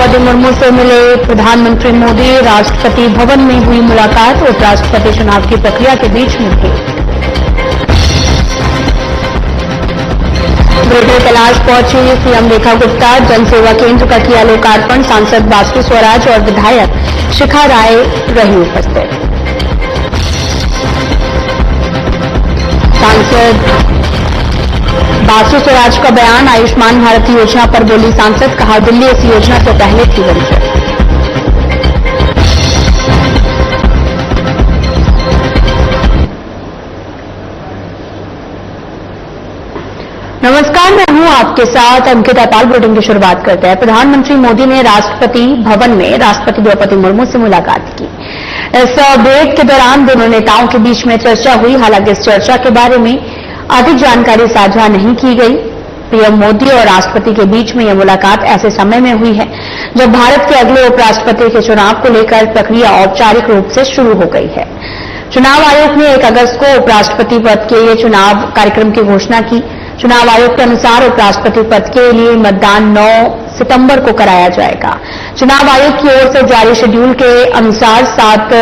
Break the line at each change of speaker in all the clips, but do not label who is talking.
द्रौपदी मुर्मू से मिले प्रधानमंत्री मोदी। राष्ट्रपति भवन में हुई मुलाकात। उपराष्ट्रपति चुनाव की प्रक्रिया के बीच में थे। ग्रेटर कैलाश पहुंची सीएम रेखा गुप्ता। जनसेवा केंद्र का किया लोकार्पण। सांसद बासु स्वराज और विधायक शिखा राय रही उपस्थित। सांसद बासु स्वराज का बयान। आयुष्मान भारत योजना पर बोली सांसद। कहा, दिल्ली इस योजना से पहले थी वंचित। नमस्कार, मैं हूं आपके साथ अंकिता पाल। बुलेटिन की शुरुआत करते हैं। प्रधानमंत्री मोदी ने राष्ट्रपति भवन में राष्ट्रपति द्रौपदी मुर्मू से मुलाकात की। इस भेंट के दौरान दोनों नेताओं के बीच में चर्चा हुई। हालांकि इस चर्चा के बारे में अधिक जानकारी साझा नहीं की गई। पीएम मोदी और राष्ट्रपति के बीच में यह मुलाकात ऐसे समय में हुई है जब भारत के अगले उपराष्ट्रपति के चुनाव को लेकर प्रक्रिया औपचारिक रूप से शुरू हो गई है। चुनाव आयोग ने 1 अगस्त को उपराष्ट्रपति पद के लिए चुनाव कार्यक्रम की घोषणा की। चुनाव आयोग के अनुसार उपराष्ट्रपति पद के लिए मतदान 9 सितंबर को कराया जाएगा। चुनाव आयोग की ओर से जारी शेड्यूल के अनुसार 7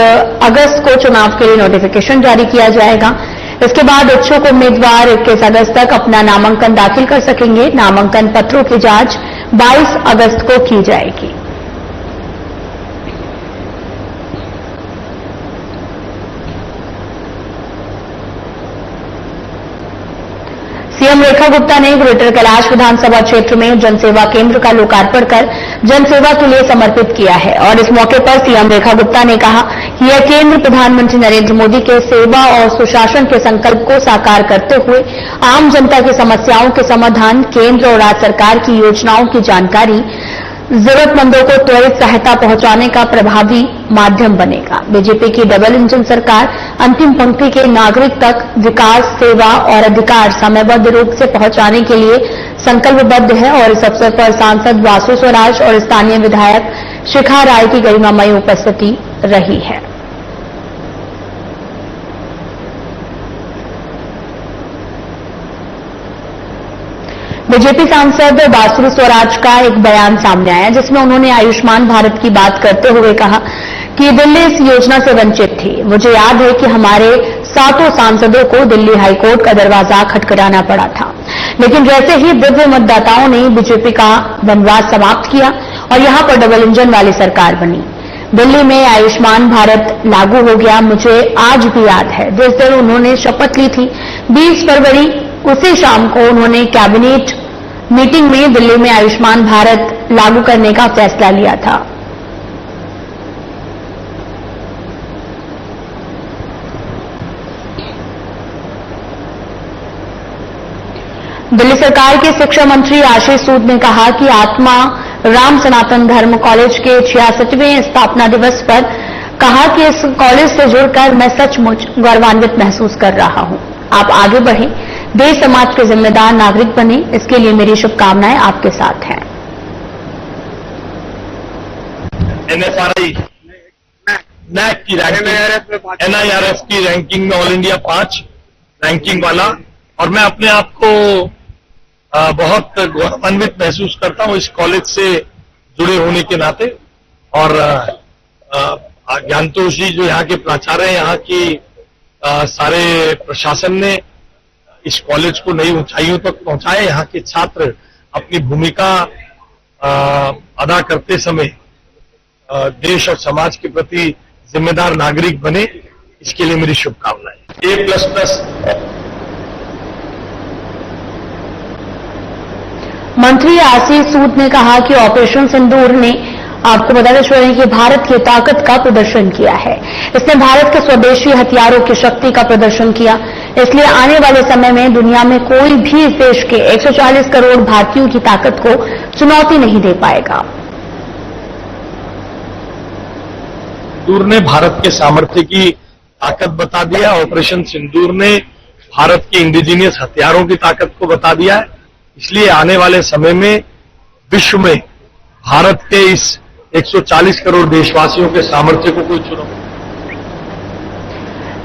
अगस्त को चुनाव के लिए नोटिफिकेशन जारी किया जाएगा। इसके बाद इच्छुक उम्मीदवार 21 अगस्त तक अपना नामांकन दाखिल कर सकेंगे। नामांकन पत्रों की जांच 22 अगस्त को की जाएगी। सीएम रेखा गुप्ता ने ग्रेटर कैलाश विधानसभा क्षेत्र में जनसेवा केंद्र का लोकार्पण कर जनसेवा के लिए समर्पित किया है और इस मौके पर सीएम रेखा गुप्ता ने कहा कि यह केंद्र प्रधानमंत्री नरेंद्र मोदी के सेवा और सुशासन के संकल्प को साकार करते हुए आम जनता की समस्याओं के समाधान, केंद्र और राज्य सरकार की योजनाओं की जानकारी, जरूरतमंदों को त्वरित सहायता पहुंचाने का प्रभावी माध्यम बनेगा। बीजेपी की डबल इंजन सरकार अंतिम पंक्ति के नागरिक तक विकास, सेवा और अधिकार समयबद्ध रूप से पहुंचाने के लिए संकल्पबद्ध है और इस अवसर पर सांसद बासु स्वराज और स्थानीय विधायक शिखा राय की गरिमामयी उपस्थिति रही है। बीजेपी सांसद बासु स्वराज का एक बयान सामने आया जिसमें उन्होंने आयुष्मान भारत की बात करते हुए कहा कि दिल्ली इस योजना से वंचित थी। मुझे याद है कि हमारे 7 सांसदों को दिल्ली हाईकोर्ट का दरवाजा खटखटाना पड़ा था, लेकिन जैसे ही दिव्य मतदाताओं ने बीजेपी का वनवास समाप्त किया और यहां पर डबल इंजन वाली सरकार बनी, दिल्ली में आयुष्मान भारत लागू हो गया। मुझे आज भी याद है जिस दिन उन्होंने शपथ ली थी 20 फरवरी, उसी शाम को उन्होंने कैबिनेट मीटिंग में दिल्ली में आयुष्मान भारत लागू करने का फैसला लिया था। दिल्ली सरकार के शिक्षा मंत्री आशीष सूद ने कहा कि आत्मा राम सनातन धर्म कॉलेज के 66वें स्थापना दिवस पर कहा कि इस कॉलेज से जुड़कर मैं सचमुच गौरवान्वित महसूस कर रहा हूं। आप आगे बढ़ें, देश समाज के जिम्मेदार नागरिक बने, इसके लिए मेरी शुभकामनाएं आपके साथ हैं।
NFRI NAC की रैंकिंग, NIRF की रैंकिंग में ऑल इंडिया 5 रैंकिंग वाला, और मैं अपने आप को बहुत गौरवान्वित महसूस करता हूं इस कॉलेज से जुड़े होने के नाते। और ज्ञानतोष जी जो यहाँ के प्राचार्य हैं, यहाँ की सारे प्रशासन ने इस कॉलेज को नई ऊंचाइयों तक पहुंचाए। यहाँ के छात्र अपनी भूमिका अदा करते समय देश और समाज के प्रति जिम्मेदार नागरिक बने, इसके लिए मेरी शुभकामनाएं। A++
मंत्री आशीष सूद ने कहा कि ऑपरेशन सिंदूर ने आपको बताते चलें कि भारत की ताकत का प्रदर्शन किया है। इसने भारत के स्वदेशी हथियारों की शक्ति का प्रदर्शन किया। इसलिए आने वाले समय में दुनिया में कोई भी इस देश के 140 करोड़ भारतीयों की ताकत को चुनौती नहीं दे पाएगा।
सिंदूर ने भारत के सामर्थ्य की ताकत बता दिया। ऑपरेशन सिंदूर ने भारत के इंडिजीनियस हथियारों की ताकत को बता दिया है। इसलिए आने वाले समय में विश्व में भारत के इस 140 करोड़ देशवासियों के सामर्थ्य को कोई चुनौती।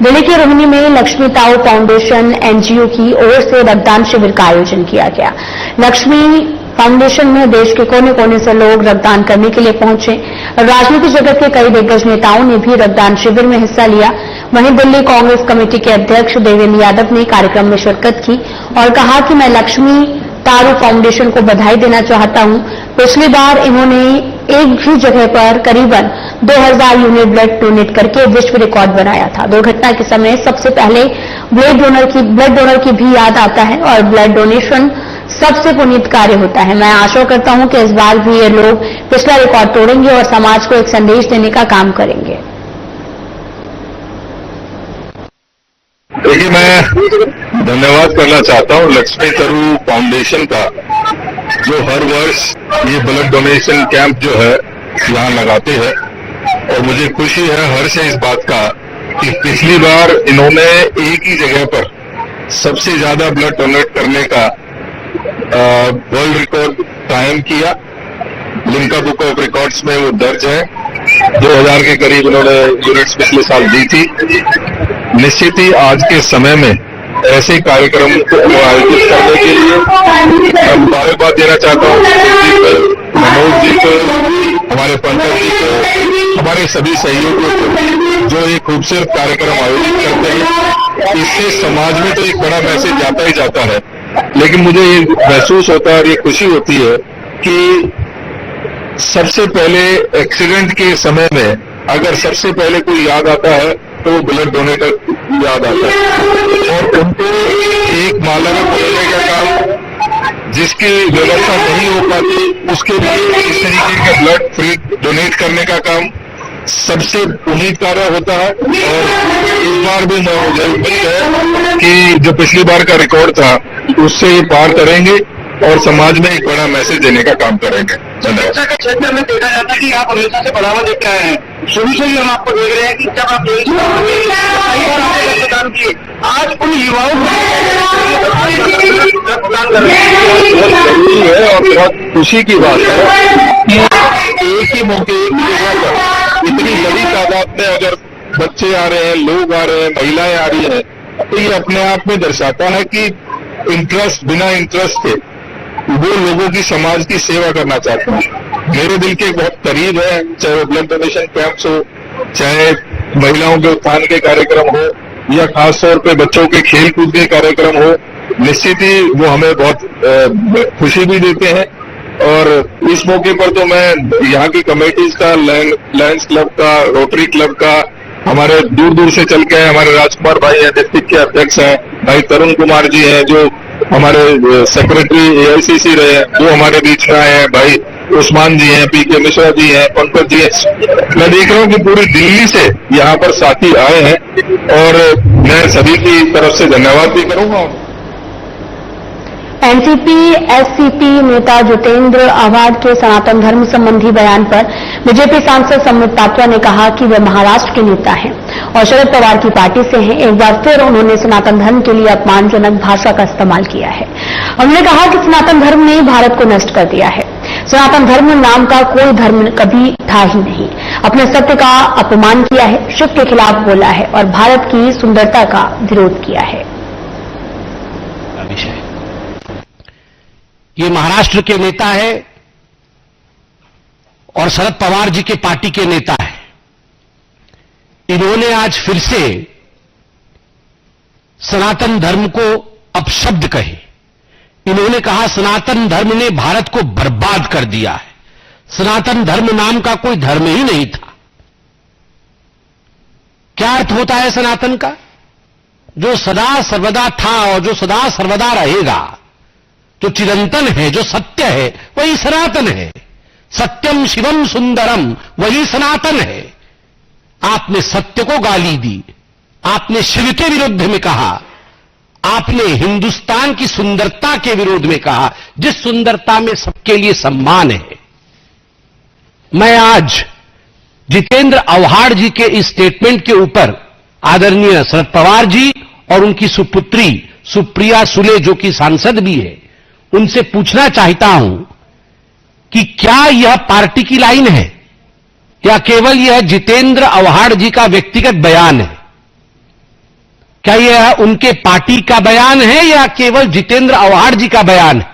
दिल्ली के रोहिणी में लक्ष्मी ताऊ फाउंडेशन एनजीओ की ओर से रक्तदान शिविर का आयोजन किया गया। लक्ष्मी फाउंडेशन में देश के कोने कोने से लोग रक्तदान करने के लिए पहुंचे। राजनीतिक जगत के कई दिग्गज नेताओं ने भी रक्तदान शिविर में हिस्सा लिया। वहीं दिल्ली कांग्रेस कमेटी के अध्यक्ष देवेंद्र यादव ने कार्यक्रम में शिरकत की और कहा कि मैं लक्ष्मी तारू फाउंडेशन को बधाई देना चाहता हूं। पिछली बार इन्होंने एक भी जगह पर करीबन 2000 यूनिट ब्लड डोनेट करके विश्व रिकॉर्ड बनाया था। दुर्घटना के समय सबसे पहले ब्लड डोनर की भी याद आता है और ब्लड डोनेशन सबसे पुनीत कार्य होता है। मैं आशा करता हूं कि इस बार भी ये लोग पिछला रिकॉर्ड तोड़ेंगे और समाज को एक संदेश देने का काम करेंगे।
देखिए, मैं धन्यवाद करना चाहता हूं लक्ष्मी तारू फाउंडेशन का, जो हर वर्ष ये ब्लड डोनेशन कैंप जो है यहाँ लगाते हैं। और मुझे खुशी है हर्ष है इस बात का कि पिछली बार इन्होंने एक ही जगह पर सबसे ज्यादा ब्लड डोनेट करने का वर्ल्ड रिकॉर्ड कायम किया। लिम्का बुक ऑफ रिकॉर्ड्स में वो दर्ज है। 2000 के करीब इन्होंने यूनिट्स पिछले साल दी थी। निश्चित ही आज के समय में ऐसे कार्यक्रम को आयोजित करने के लिए मैं मुबारकबाद देना चाहता हूँ मनोज जी को, हमारे पंकज जी को, हमारे सभी सहयोगियों को, जो एक खूबसूरत कार्यक्रम आयोजित करते हैं। इससे समाज में तो एक बड़ा मैसेज जाता ही जाता है, लेकिन मुझे ये महसूस होता है और ये खुशी होती है कि सबसे पहले एक्सीडेंट के समय में अगर सबसे पहले कोई याद आता है तो वो ब्लड डोनेटर याद आता है और उनको एक माला में पहुंचने का काम, जिसकी व्यवस्था नहीं हो पाती, उसके लिए इस तरीके का ब्लड फ्री डोनेट करने का काम सबसे पुनीत कार्य होता है। और इस बार भी मुझे उम्मीद है कि जो पिछली बार का रिकॉर्ड था उससे ये पार करेंगे और समाज में एक बड़ा मैसेज देने का काम करेंगे।
शिक्षा के क्षेत्र में देखा जाता है कि आप हमेशा से बढ़ावा देते आए हैं। शुरू से ही हम आपको देख रहे हैं कि जब आप रक्तदान किए, आज उन युवाओं को रक्तदान कर रहे हैं।
बहुत जरूरी है और बहुत खुशी की बात है कि एक ही मौके एक जगह पर इतनी बड़ी तादाद में अगर बच्चे आ रहे हैं, लोग आ रहे हैं, महिलाएं आ रही है, तो ये अपने आप में दर्शाता है कि इंटरेस्ट, बिना इंटरेस्ट के वो लोगों की समाज की सेवा करना चाहते हैं। मेरे दिल के बहुत करीब है, चाहे वो ब्लड डोनेशन कैंप्स हो, चाहे महिलाओं के उत्थान के कार्यक्रम हो, या खास तौर पे बच्चों के खेल कूद के कार्यक्रम हो। निश्चित ही वो हमें बहुत खुशी भी देते हैं। और इस मौके पर तो मैं यहाँ की कमेटीज का, लायंस क्लब का, रोटरी क्लब का, हमारे दूर दूर से चल के हमारे राजकुमार भाई हैं, डिस्ट्रिक्ट के अध्यक्ष हैं, भाई तरुण कुमार जी हैं जो हमारे सेक्रेटरी AICC रहे हैं, जो हमारे बीच में आए हैं, भाई उस्मान जी हैं, PK मिश्रा जी हैं, पंकज जी हैं। मैं देख रहा हूँ कि पूरी दिल्ली से यहाँ पर साथी आए हैं और मैं सभी की तरफ से धन्यवाद भी करूंगा।
एनसीपी एससीपी नेता जितेंद्र आव्हाड के सनातन धर्म संबंधी बयान पर बीजेपी सांसद संबित पात्रा ने कहा कि वे महाराष्ट्र के नेता हैं और शरद पवार की पार्टी से हैं। एक बार फिर उन्होंने सनातन धर्म के लिए अपमानजनक भाषा का इस्तेमाल किया है। उन्होंने कहा कि सनातन धर्म ने भारत को नष्ट कर दिया है। सनातन धर्म नाम का कोई धर्म कभी था ही नहीं। अपने सत्य का अपमान किया है, शिव के खिलाफ बोला है और भारत की सुंदरता का विरोध किया है।
ये महाराष्ट्र के नेता है और शरद पवार जी के पार्टी के नेता है। इन्होंने आज फिर से सनातन धर्म को अपशब्द कहे। इन्होंने कहा सनातन धर्म ने भारत को बर्बाद कर दिया है। सनातन धर्म नाम का कोई धर्म ही नहीं था। क्या अर्थ होता है सनातन का? जो सदा सर्वदा था और जो सदा सर्वदा रहेगा, जो चिरंतन है, जो सत्य है, वही सनातन है। सत्यम शिवम सुंदरम, वही सनातन है। आपने सत्य को गाली दी, आपने शिव के विरुद्ध में कहा, आपने हिंदुस्तान की सुंदरता के विरोध में कहा, जिस सुंदरता में सबके लिए सम्मान है। मैं आज जितेंद्र आव्हाड जी के इस स्टेटमेंट के ऊपर आदरणीय शरद पवार जी और उनकी सुपुत्री सुप्रिया सुले, जो कि सांसद भी है, उनसे पूछना चाहता हूं कि क्या यह पार्टी की लाइन है या केवल यह जितेंद्र आव्हाड जी का व्यक्तिगत बयान है? क्या यह उनके पार्टी का बयान है या केवल जितेंद्र आव्हाड जी का बयान है?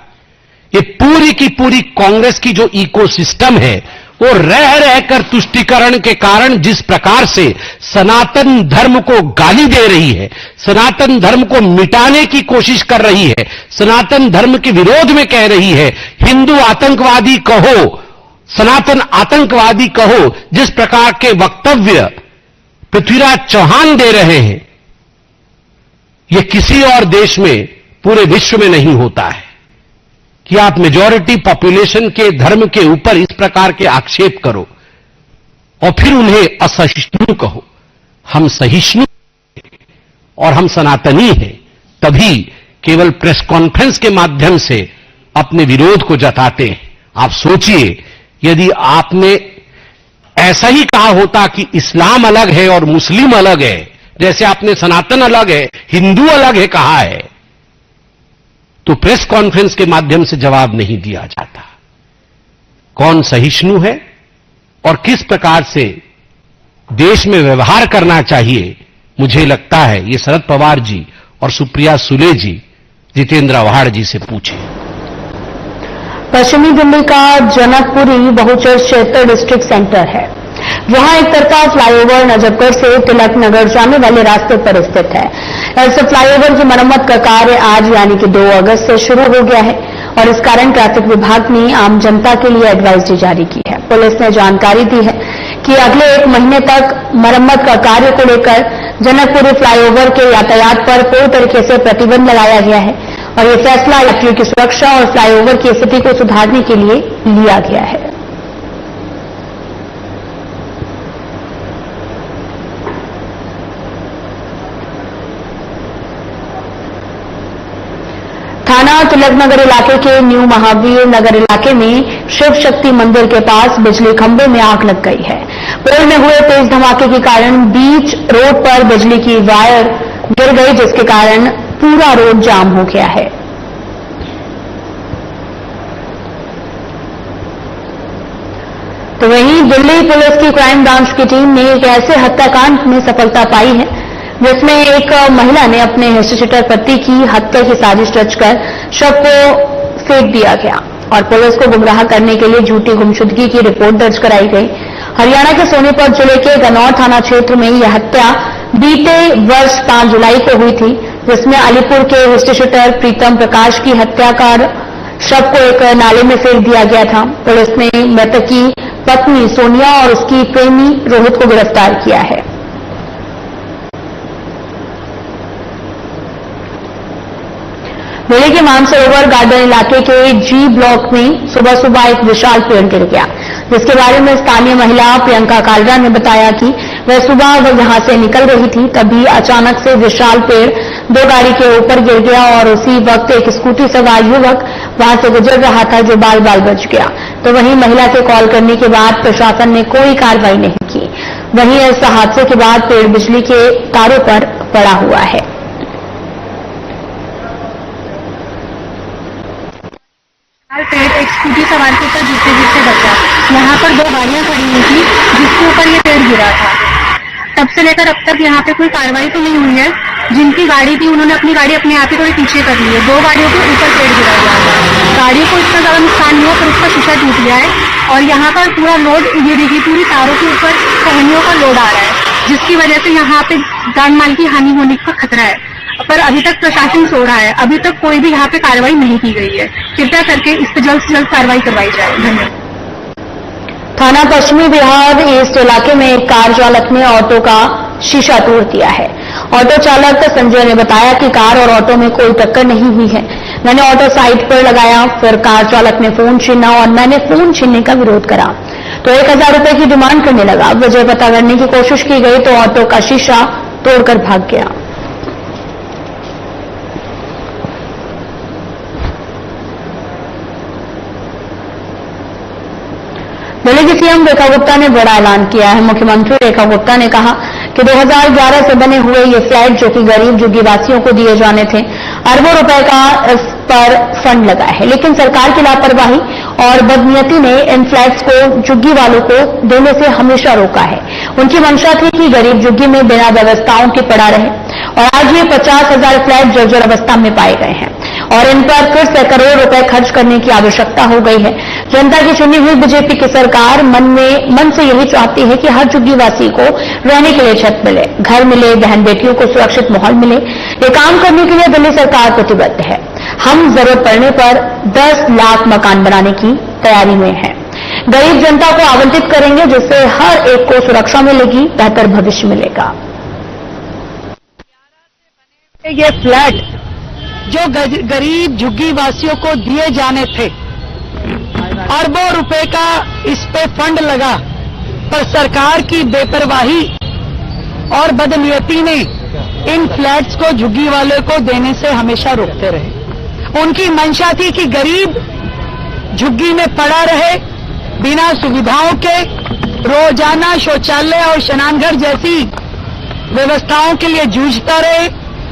ये पूरी की पूरी कांग्रेस की जो इकोसिस्टम है, वो रह रहकर तुष्टीकरण के कारण जिस प्रकार से सनातन धर्म को गाली दे रही है, सनातन धर्म को मिटाने की कोशिश कर रही है, सनातन धर्म के विरोध में कह रही है, हिंदू आतंकवादी कहो, सनातन आतंकवादी कहो, जिस प्रकार के वक्तव्य पृथ्वीराज चौहान दे रहे हैं, यह किसी और देश में, पूरे विश्व में नहीं होता है कि आप मेजॉरिटी पॉपुलेशन के धर्म के ऊपर इस प्रकार के आक्षेप करो और फिर उन्हें असहिष्णु कहो। हम सहिष्णु और हम सनातनी हैं, तभी केवल प्रेस कॉन्फ्रेंस के माध्यम से अपने विरोध को जताते हैं। आप सोचिए, यदि आपने ऐसा ही कहा होता कि इस्लाम अलग है और मुस्लिम अलग है, जैसे आपने सनातन अलग है, हिंदू अलग है कहा है, तो प्रेस कॉन्फ्रेंस के माध्यम से जवाब नहीं दिया जाता। कौन सहिष्णु है और किस प्रकार से देश में व्यवहार करना चाहिए, मुझे लगता है ये शरद पवार जी और सुप्रिया सुले जी जितेंद्र आव्हाड जी से पूछे।
पश्चिमी दिल्ली का जनकपुरी बहुचर्चित डिस्ट्रिक्ट सेंटर है। वहां एक तरफा फ्लाईओवर नजफगढ़ से तिलक नगर जाने वाले रास्ते पर स्थित है। इस फ्लाईओवर की मरम्मत का कार्य आज यानी कि 2 अगस्त से शुरू हो गया है और इस कारण ट्रैफिक विभाग ने आम जनता के लिए एडवाइजरी जारी की है। पुलिस ने जानकारी दी है कि अगले 1 महीने तक मरम्मत का कार्य को लेकर जनकपुरी फ्लाईओवर के यातायात पर पूरी तरीके से प्रतिबंध लगाया गया है और ये फैसला यात्रियों की सुरक्षा और फ्लाईओवर की स्थिति को सुधारने के लिए लिया गया है। थाना तिलक नगर इलाके के न्यू महावीर नगर इलाके में शिव शक्ति मंदिर के पास बिजली खंभे में आग लग गई है। पोल में हुए तेज धमाके के कारण बीच रोड पर बिजली की वायर गिर गई, जिसके कारण पूरा रोड जाम हो गया है। तो वहीं दिल्ली पुलिस की क्राइम ब्रांच की टीम ने एक ऐसे हत्याकांड में सफलता पाई है जिसमें एक महिला ने अपने हिस्ट्रीशीटर पति की हत्या की साजिश रचकर शव को फेंक दिया गया और पुलिस को गुमराह करने के लिए झूठी गुमशुदगी की रिपोर्ट दर्ज कराई गई। हरियाणा के सोनीपत जिले के गनौर थाना क्षेत्र में यह हत्या बीते वर्ष 5 जुलाई को हुई थी, जिसमें अलीपुर के हिस्ट्रीशीटर प्रीतम प्रकाश की हत्या कर शव को एक नाले में फेंक दिया गया था। पुलिस ने मृतक की पत्नी सोनिया और उसकी प्रेमी रोहित को गिरफ्तार किया है। दिल्ली के मानसरोवर गार्डन इलाके के जी ब्लॉक में सुबह सुबह एक विशाल पेड़ गिर गया, जिसके बारे में स्थानीय महिला प्रियंका कालरा ने बताया कि वह सुबह यहां से निकल रही थी, तभी अचानक से विशाल पेड़ 2 गाड़ी के ऊपर गिर गया और उसी वक्त एक स्कूटी सवार युवक वहां से गुजर रहा था जो बाल बाल बच गया। तो वहीं महिला के कॉल करने के बाद प्रशासन ने कोई कार्रवाई नहीं की। वहीं इस हादसे के बाद पेड़ बिजली के तारों पर पड़ा हुआ है।
पेड़ एक स्कूटी सवार के ऊपर गिरते बचा। यहाँ पर 2 गाड़ियां खड़ी हुई थी जिसके ऊपर ये पेड़ गिरा था। तब से लेकर अब तक यहाँ पे कोई कार्रवाई तो नहीं हुई है। जिनकी गाड़ी थी उन्होंने अपनी गाड़ी अपने आप ही थोड़ी पीछे कर ली है। 2 गाड़ियों के ऊपर पेड़ गिरा हुआ था। गाड़ियों को इतना ज्यादा नुकसान हुआ पर उसका शीशा टूट गया है और यहाँ पर पूरा लोड, ये देखिए पूरी तारों के ऊपर टहनियों का लोड आ रहा है, जिसकी वजह से यहाँ पे जान माल की हानि होने का खतरा है। पर अभी तक प्रशासन सो रहा है, अभी तक कोई भी यहाँ पे कार्रवाई नहीं की गई है। कृपया करके इस पर जल्द से जल्द कार्रवाई करवाई जाए। धन्यवाद।
थाना पश्चिमी बिहार ईस्ट इलाके में एक कार चालक ने ऑटो का शीशा तोड़ दिया है। ऑटो चालक संजय ने बताया कि कार और ऑटो में कोई टक्कर नहीं हुई है। मैंने ऑटो साइड पर लगाया, फिर कार चालक ने फोन छीना और मैंने फोन छीनने का विरोध करा तो 1000 रुपए की डिमांड करने लगा। वजह पता करने की कोशिश की गई तो ऑटो का शीशा तोड़कर भाग गया। दिल्ली की सीएम रेखा गुप्ता ने बड़ा ऐलान किया है। मुख्यमंत्री रेखा गुप्ता ने कहा कि 2011 से बने हुए ये फ्लैट जो कि गरीब झुग्गीवासियों को दिए जाने थे, अरबों रुपए का इस पर फंड लगा है, लेकिन सरकार की लापरवाही और बदनीयती ने इन फ्लैट्स को झुग्गी वालों को देने से हमेशा रोका है। उनकी मंशा थी कि गरीब झुग्गी में बिना व्यवस्थाओं के पड़ा रहे और आज ये 50,000 फ्लैट जर्जर अवस्था में पाए गए हैं और इन पर फिर से करोड़ रुपए खर्च करने की आवश्यकता हो गई है। जनता की चुनी हुई बीजेपी की सरकार मन से यही चाहती है कि हर झुग्गीवासी को रहने के लिए छत मिले, घर मिले, बहन बेटियों को सुरक्षित माहौल मिले। ये काम करने के लिए दिल्ली सरकार प्रतिबद्ध है। हम जरूरत पड़ने पर 10 लाख मकान बनाने की तैयारी में हैं। गरीब जनता को आवंटित करेंगे, जिससे हर एक को सुरक्षा मिलेगी, बेहतर भविष्य मिलेगा।
ये फ्लैट जो गरीब झुग्गी वासियों को दिए जाने थे, अरबों रुपए का इस पे फंड लगा, पर सरकार की बेपरवाही और बदनीयती ने इन फ्लैट्स को झुग्गी वाले को देने से हमेशा रोकते रहे। उनकी मंशा थी कि गरीब झुग्गी में पड़ा रहे, बिना सुविधाओं के, रोजाना शौचालय और स्नानघर जैसी व्यवस्थाओं के लिए जूझता रहे।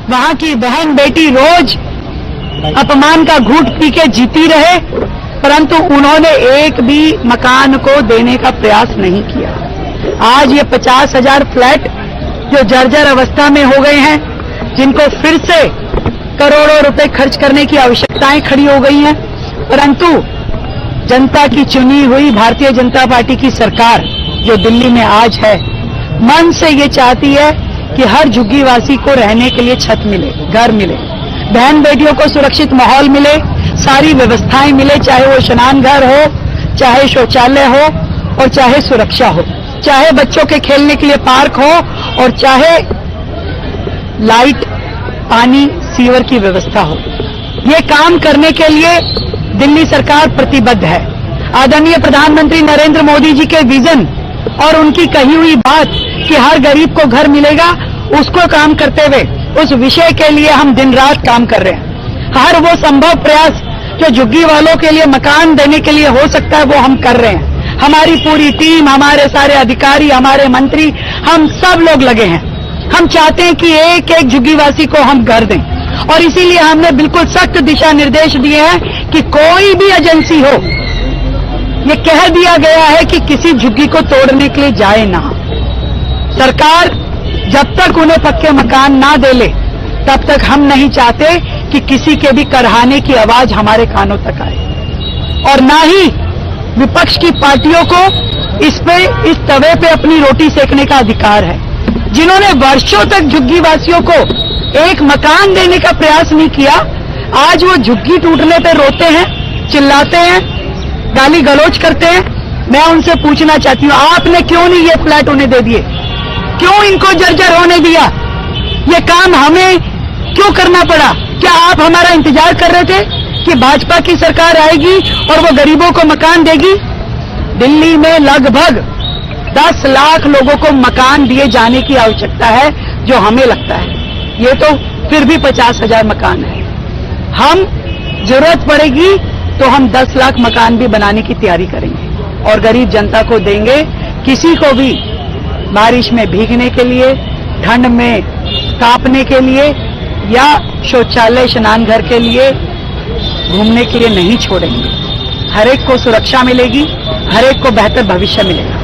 वहां की बहन बेटी रोज अपमान का घूंट पी के जीती रहे, परंतु उन्होंने एक भी मकान को देने का प्रयास नहीं किया। आज ये 50,000 फ्लैट जो जर्जर अवस्था में हो गए हैं, जिनको फिर से करोड़ों रुपए खर्च करने की आवश्यकताएं खड़ी हो गई हैं, परंतु जनता की चुनी हुई भारतीय जनता पार्टी की सरकार जो दिल्ली में आज है, मन से ये चाहती है कि हर झुग्गीवासी को रहने के लिए छत मिले, घर मिले, बहन बेटियों को सुरक्षित माहौल मिले, सारी व्यवस्थाएं मिले, चाहे वो स्नान घर हो, चाहे शौचालय हो और चाहे सुरक्षा हो, चाहे बच्चों के खेलने के लिए पार्क हो और चाहे लाइट, पानी, सीवर की व्यवस्था हो। ये काम करने के लिए दिल्ली सरकार प्रतिबद्ध है। आदरणीय प्रधानमंत्री नरेंद्र मोदी जी के विजन और उनकी कही हुई बात कि हर गरीब को घर मिलेगा, उसको काम करते हुए उस विषय के लिए हम दिन रात काम कर रहे हैं। हर वो संभव प्रयास जो झुग्गी वालों के लिए मकान देने के लिए हो सकता है, वो हम कर रहे हैं। हमारी पूरी टीम, हमारे सारे अधिकारी, हमारे मंत्री, हम सब लोग लगे हैं। हम चाहते हैं कि एक एक झुग्गीवासी को हम घर दें, और इसीलिए हमने बिल्कुल सख्त दिशा निर्देश दिए हैं कि कोई भी एजेंसी हो, ये कह दिया गया है कि किसी झुग्गी को तोड़ने के लिए जाए ना। सरकार जब तक उन्हें पक्के मकान ना दे ले, तब तक हम नहीं चाहते कि किसी के भी करहाने की आवाज हमारे कानों तक आए, और ना ही विपक्ष की पार्टियों को इस तवे पे अपनी रोटी सेकने का अधिकार है। जिन्होंने वर्षों तक झुग्गी वासियों को एक मकान देने का प्रयास नहीं किया, आज वो झुग्गी टूटने पे रोते हैं, चिल्लाते हैं, गाली गलौज करते हैं। मैं उनसे पूछना चाहती हूँ, आपने क्यों नहीं ये फ्लैट उन्हें दे दिए? क्यों इनको जर्जर होने दिया? ये काम हमें क्यों करना पड़ा? क्या आप हमारा इंतजार कर रहे थे कि भाजपा की सरकार आएगी और वो गरीबों को मकान देगी? दिल्ली में लगभग 10 लाख लोगों को मकान दिए जाने की आवश्यकता है, जो हमें लगता है। ये तो फिर भी 50,000 मकान है। हम जरूरत पड़ेगी तो हम 10 लाख मकान भी बनाने की तैयारी करेंगे और गरीब जनता को देंगे। किसी को भी बारिश में भीगने के लिए, ठंड में कांपने के लिए या शौचालय, स्नान घर के लिए घूमने के लिए नहीं छोड़ेंगे। हर एक को सुरक्षा मिलेगी, हर एक को बेहतर भविष्य मिलेगा।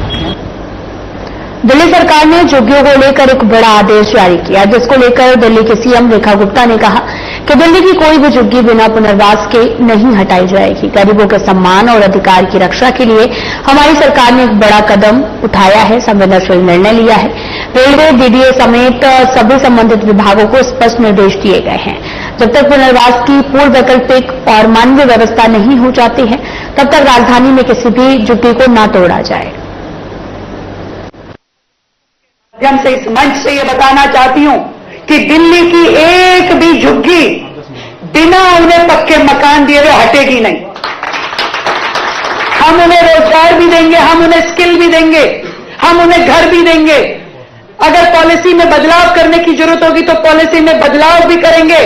दिल्ली सरकार ने झुग्गियों को लेकर एक बड़ा आदेश जारी किया, जिसको लेकर दिल्ली के सीएम रेखा गुप्ता ने कहा कि दिल्ली की कोई भी झुग्गी बिना पुनर्वास के नहीं हटाई जाएगी। गरीबों के सम्मान और अधिकार की रक्षा के लिए हमारी सरकार ने एक बड़ा कदम उठाया है, संवेदनशील निर्णय लिया है। रेलवे, डीडीए समेत सभी संबंधित विभागों को स्पष्ट निर्देश दिए गए हैं। जब तक पुनर्वास की पूर्व वैकल्पिक और मानवीय व्यवस्था नहीं हो जाती है, तब तक राजधानी में किसी भी झुग्गी को न तोड़ा जाए।
माध्यम से इस मंच से ये बताना चाहती हूं कि दिल्ली की एक भी झुग्गी बिना उन्हें पक्के मकान दिए हुए हटेगी नहीं। हम उन्हें रोजगार भी देंगे, हम उन्हें स्किल भी देंगे, हम उन्हें घर भी देंगे। अगर पॉलिसी में बदलाव करने की जरूरत होगी तो पॉलिसी में बदलाव भी करेंगे।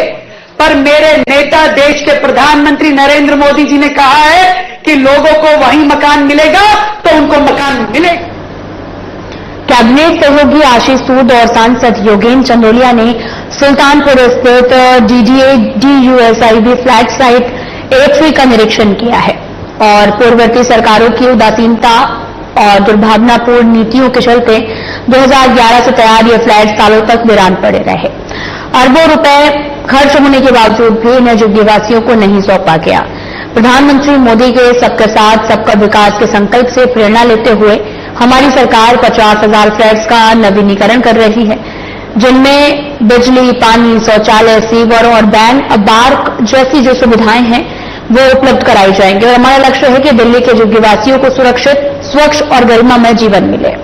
पर मेरे नेता, देश के प्रधानमंत्री नरेंद्र मोदी जी ने कहा है कि लोगों को वहीं मकान मिलेगा तो उनको मकान मिलेगा।
कैबिनेट सहयोगी आशीष सूद और सांसद योगेंद्र चंदोलिया ने सुल्तानपुर स्थित DDA DUSIB flat site A3 का निरीक्षण किया है और पूर्ववर्ती सरकारों की उदासीनता और दुर्भावनापूर्ण नीतियों के चलते 2011 से तैयार ये फ्लैट सालों तक वीरान पड़े रहे। अरबों रुपए खर्च होने के बावजूद भी इन्हें झुग्गीवासियों को नहीं सौंपा गया। प्रधानमंत्री मोदी के सबके साथ सबका विकास के संकल्प से प्रेरणा लेते हुए हमारी सरकार 50,000 फ्लैट्स का नवीनीकरण कर रही है, जिनमें बिजली, पानी, शौचालय, सीवर और बैंक, बार जैसी जो सुविधाएं हैं वो उपलब्ध कराई जाएंगी। और हमारा लक्ष्य है कि दिल्ली के झुग्गीवासियों को सुरक्षित, स्वच्छ और गरिमामय जीवन मिले।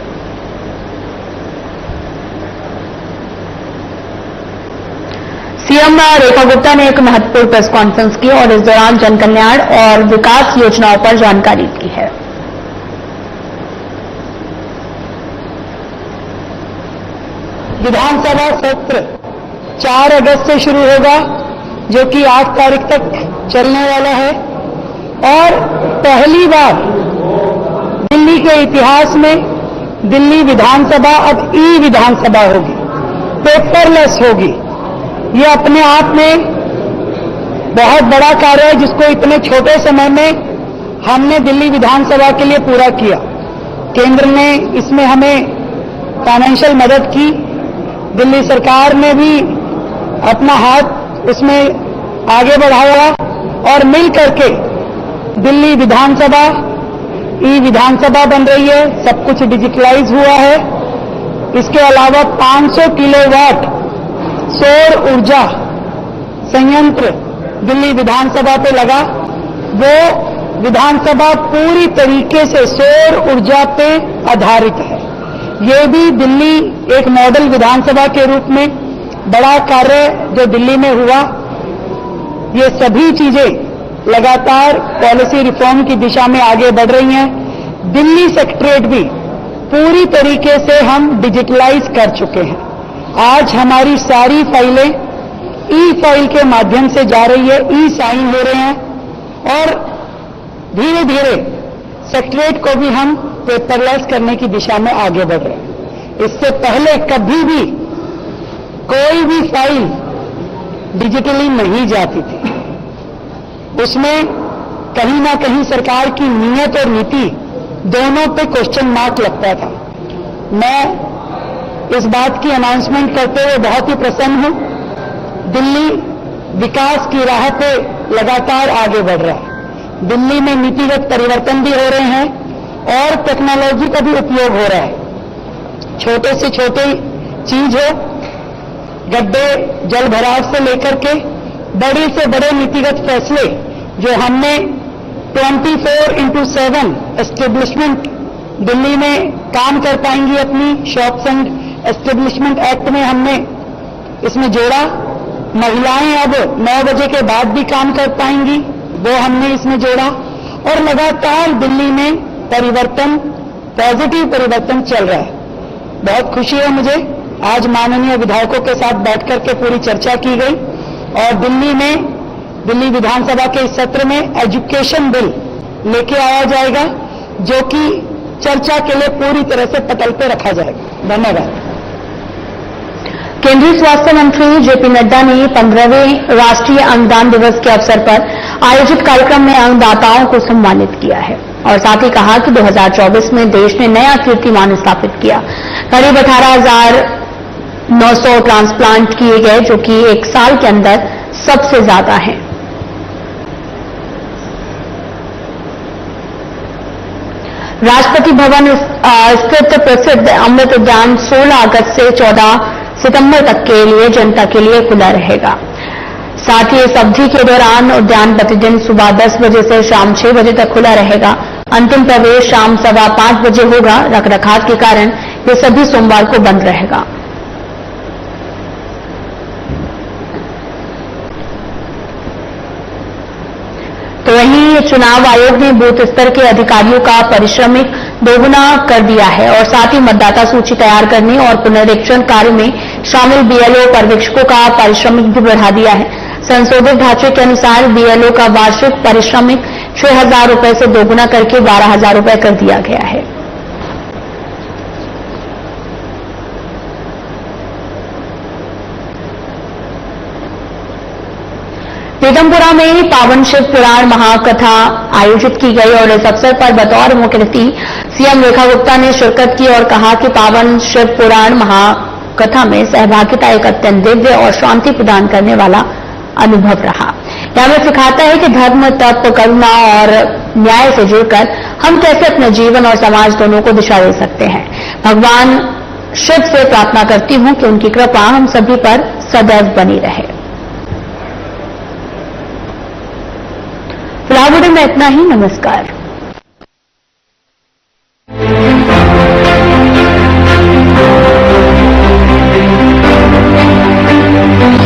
सीएम रेखा गुप्ता ने एक महत्वपूर्ण प्रेस कॉन्फ्रेंस की और इस दौरान जनकल्याण और विकास योजनाओं पर जानकारी दी है।
विधानसभा सत्र 4 अगस्त से शुरू होगा, जो कि 8 तारीख तक चलने वाला है और पहली बार दिल्ली के इतिहास में दिल्ली विधानसभा अब ई विधानसभा होगी, पेपरलेस होगी। ये अपने आप में बहुत बड़ा कार्य है, जिसको इतने छोटे समय में हमने दिल्ली विधानसभा के लिए पूरा किया। केंद्र ने इसमें हमें फाइनेंशियल मदद की, दिल्ली सरकार ने भी अपना हाथ उसमें आगे बढ़ाया और मिल करके दिल्ली विधानसभा ई विधानसभा बन रही है। सब कुछ डिजिटलाइज हुआ है। इसके अलावा 500 किलोवाट सौर ऊर्जा संयंत्र दिल्ली विधानसभा पे लगा। वो विधानसभा पूरी तरीके से सौर ऊर्जा पे आधारित है। ये भी दिल्ली एक मॉडल विधानसभा के रूप में बड़ा कार्य जो दिल्ली में हुआ। ये सभी चीजें लगातार पॉलिसी रिफॉर्म की दिशा में आगे बढ़ रही हैं। दिल्ली सेक्रेटरीट भी पूरी तरीके से हम डिजिटलाइज कर चुके हैं। आज हमारी सारी फाइलें ई फाइल के माध्यम से जा रही है, ई साइन हो रहे हैं और धीरे धीरे सेक्रेटरीट को भी हम पेपरलेस करने की दिशा में आगे बढ़ रहे हैं। इससे पहले कभी भी कोई भी फाइल डिजिटली नहीं जाती थी। उसमें कहीं ना कहीं सरकार की नीयत और नीति दोनों पे क्वेश्चन मार्क लगता था। मैं इस बात की अनाउंसमेंट करते हुए बहुत ही प्रसन्न हूं। दिल्ली विकास की राह पे लगातार आगे बढ़ रहा है। दिल्ली में नीतिगत परिवर्तन भी हो रहे हैं और टेक्नोलॉजी का भी उपयोग हो रहा है। छोटे से छोटे चीज हो, गड्ढे, जल भराव से लेकर के बड़े से बड़े नीतिगत फैसले जो हमने 24/7 एस्टेब्लिशमेंट दिल्ली में काम कर पाएंगी। अपनी शॉप्स एंड एस्टेब्लिशमेंट एक्ट में हमने इसमें जोड़ा। महिलाएं अब 9 बजे के बाद भी काम कर पाएंगी, वो हमने इसमें जोड़ा। और लगातार दिल्ली में परिवर्तन, पॉजिटिव परिवर्तन चल रहा है। बहुत खुशी है मुझे। आज माननीय विधायकों के साथ बैठकर के पूरी चर्चा की गई और दिल्ली में दिल्ली विधानसभा के इस सत्र में एजुकेशन बिल लेके आया जाएगा, जो कि चर्चा के लिए पूरी तरह से पटल पे रखा जाएगा। धन्यवाद।
केंद्रीय स्वास्थ्य मंत्री जेपी नड्डा ने 15वें राष्ट्रीय अंगदान दिवस के अवसर पर आयोजित कार्यक्रम में अंगदाताओं को सम्मानित किया है और साथ ही कहा कि 2024 में देश ने नया कीर्तिमान स्थापित किया। करीब 18,900 ट्रांसप्लांट किए गए, जो कि एक साल के अंदर सबसे ज्यादा है। राष्ट्रपति भवन स्थित प्रसिद्ध अमृत उद्यान 16 अगस्त से 14 सितंबर तक के लिए जनता के लिए खुला रहेगा। साथ ही इस अवधि के दौरान उद्यान प्रतिदिन सुबह 10 बजे से शाम 6 बजे तक खुला रहेगा। अंतिम प्रवेश शाम 5:15 बजे होगा। रखरखाव के कारण ये सभी सोमवार को बंद रहेगा। तो वहीं चुनाव आयोग ने बूथ स्तर के अधिकारियों का पारिश्रमिक दोगुना कर दिया है और साथ ही मतदाता सूची तैयार करने और पुनरीक्षण कार्य में शामिल बीएलओ पर्यवेक्षकों का पारिश्रमिक भी बढ़ा दिया है। संशोधित ढांचे के अनुसार बीएलओ का वार्षिक पारिश्रमिक 6,000 रुपए से दोगुना करके 12,000 रुपए कर दिया गया है। पीतमपुरा में पावन शिव पुराण महाकथा आयोजित की गई और इस अवसर पर बतौर मुख्य अतिथि सीएम रेखा गुप्ता ने शिरकत की और कहा कि पावन शिव पुराण कथा में सहभागिता एक अत्यंत दिव्य और शांति प्रदान करने वाला अनुभव रहा। यह हमें सिखाता है कि धर्म, तप, करुणा और न्याय से जुड़कर हम कैसे अपने जीवन और समाज दोनों को दिशा दे सकते हैं। भगवान शिव से प्रार्थना करती हूं कि उनकी कृपा हम सभी पर सदैव बनी रहे। फिलहाल में इतना ही। नमस्कार।